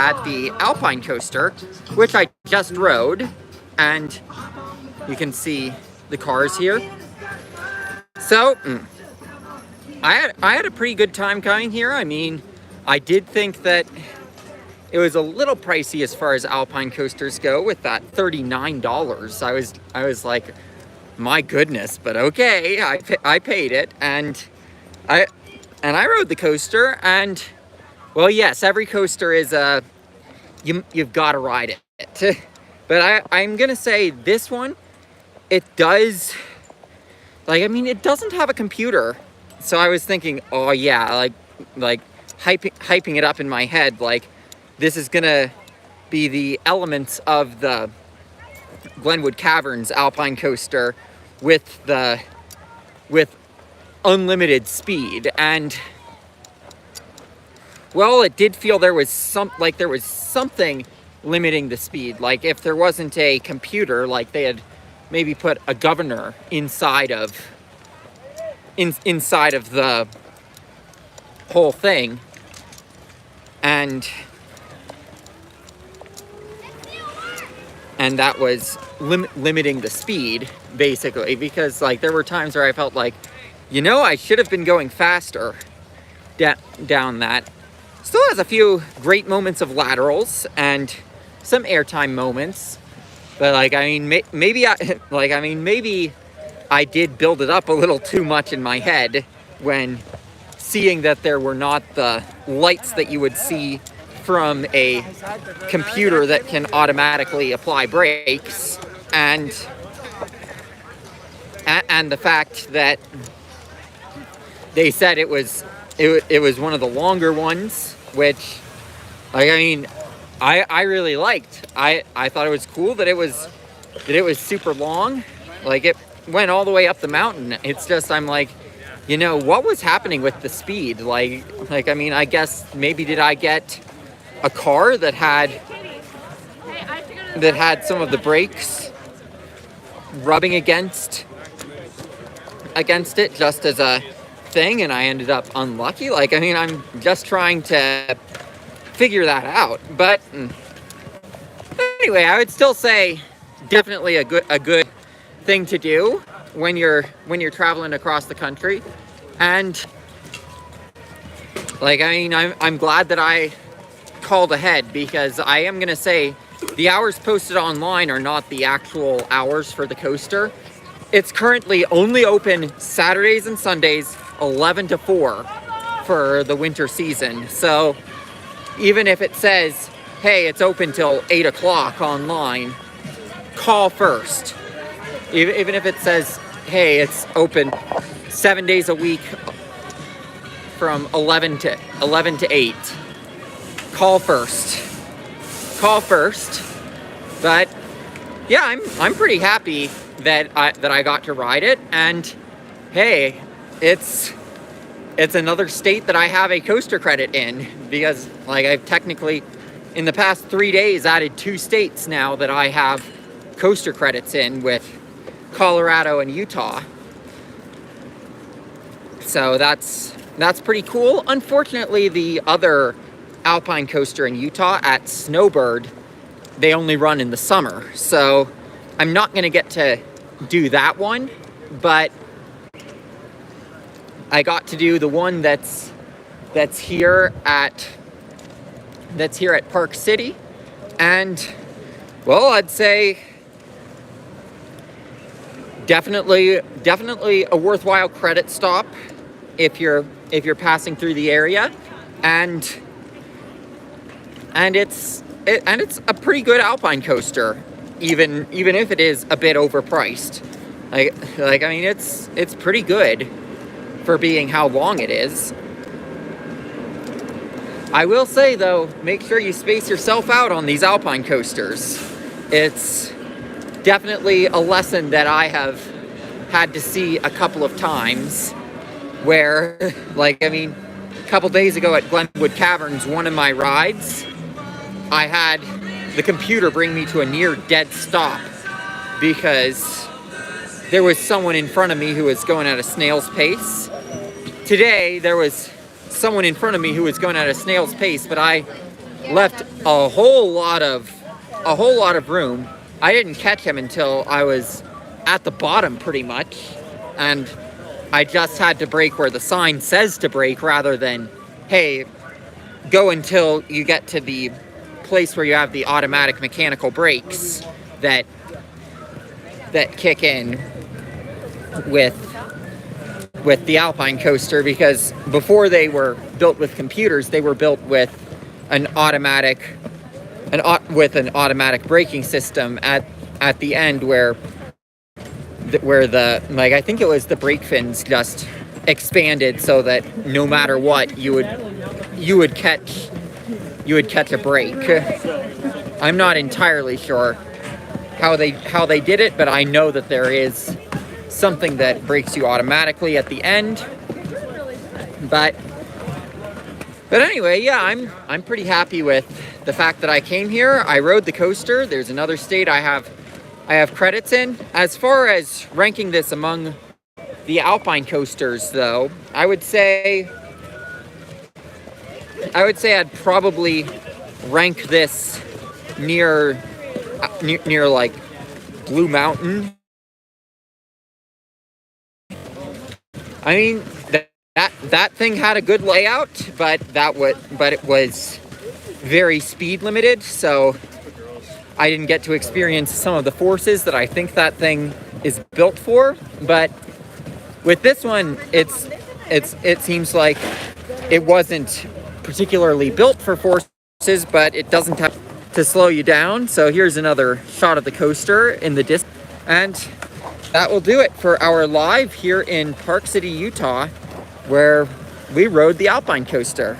at the Alpine coaster, which I just rode, and you can see the cars here. So, I had a pretty good time coming here. I mean, I did think that it was a little pricey as far as Alpine coasters go with that $39. I was like, my goodness, but okay, I paid it, and I rode the coaster, and well, yes, every coaster is you've got to ride it. But I'm gonna say this one, it does, like, I mean, it doesn't have a computer, so I was thinking, oh yeah, like hyping it up in my head, like this is gonna be the elements of the Glenwood Caverns Alpine coaster with unlimited speed. And well, it did feel there was something limiting the speed. Like if there wasn't a computer, like they had maybe put a governor inside of the whole thing, and that was limiting the speed, basically, because like there were times where I felt like, you know, I should have been going faster down that. Still has a few great moments of laterals and some airtime moments, but like, I mean, maybe I did build it up a little too much in my head when seeing that there were not the lights that you would see from a computer that can automatically apply brakes, and the fact that they said it was one of the longer ones, which, like, I mean, I really liked. I thought it was cool that it was super long. Like, it went all the way up the mountain. It's just, I'm like, you know, what was happening with the speed? Like I mean, I guess maybe did I get a car that had some of the brakes rubbing against it just as a thing, and I ended up unlucky? Like, I mean, I'm just trying to figure that out. But anyway, I would still say definitely a good thing to do when you're traveling across the country. And like, I mean, I'm glad that I called ahead, because I am gonna say the hours posted online are not the actual hours for the coaster. It's currently only open Saturdays and Sundays 11 to 4 for the winter season. So even if it says, hey, it's open till 8 o'clock online, call first. Even if it says, hey, it's open 7 days a week from 11 to 8, call first. But yeah, I'm pretty happy that I got to ride it, and hey, it's another state that I have a coaster credit in, because like I've technically in the past 3 days added 2 states now that I have coaster credits in, with Colorado and Utah. So that's pretty cool. Unfortunately, the other Alpine coaster in Utah at Snowbird, they only run in the summer, so I'm not going to get to do that one, but I got to do the one that's here at Park City. And well, I'd say definitely a worthwhile credit stop if you're passing through the area, and it's a pretty good Alpine coaster, even if it is a bit overpriced. Like I mean, it's pretty good for being how long it is. I will say though, make sure you space yourself out on these Alpine coasters. It's definitely a lesson that I have had to see a couple of times, where, like, I mean, a couple days ago at Glenwood Caverns, one of my rides, I had the computer bring me to a near dead stop because there was someone in front of me who was going at a snail's pace. Today, there was someone in front of me who was going at a snail's pace, but I left a whole lot of room. I didn't catch him until I was at the bottom pretty much, and I just had to brake where the sign says to brake rather than, hey, go until you get to the place where you have the automatic mechanical brakes that kick in with the Alpine coaster, because before they were built with computers, they were built with an automatic braking system at the end where the like, I think it was the brake fins just expanded so that no matter what you would catch a brake. I'm not entirely sure how they did it, but I know that there is something that brakes you automatically at the end. But anyway, yeah, I'm pretty happy with the fact that I came here. I rode the coaster. There's another state I have credits in. As far as ranking this among the Alpine coasters, though, I would say I'd probably rank this near like Blue Mountain. I mean, that thing had a good layout, but it was very speed limited, so I didn't get to experience some of the forces that I think that thing is built for. But with this one, it seems like it wasn't particularly built for forces, but it doesn't have to slow you down. So here's another shot of the coaster in the distance, and that will do it for our live here in Park City, Utah, where we rode the Alpine coaster.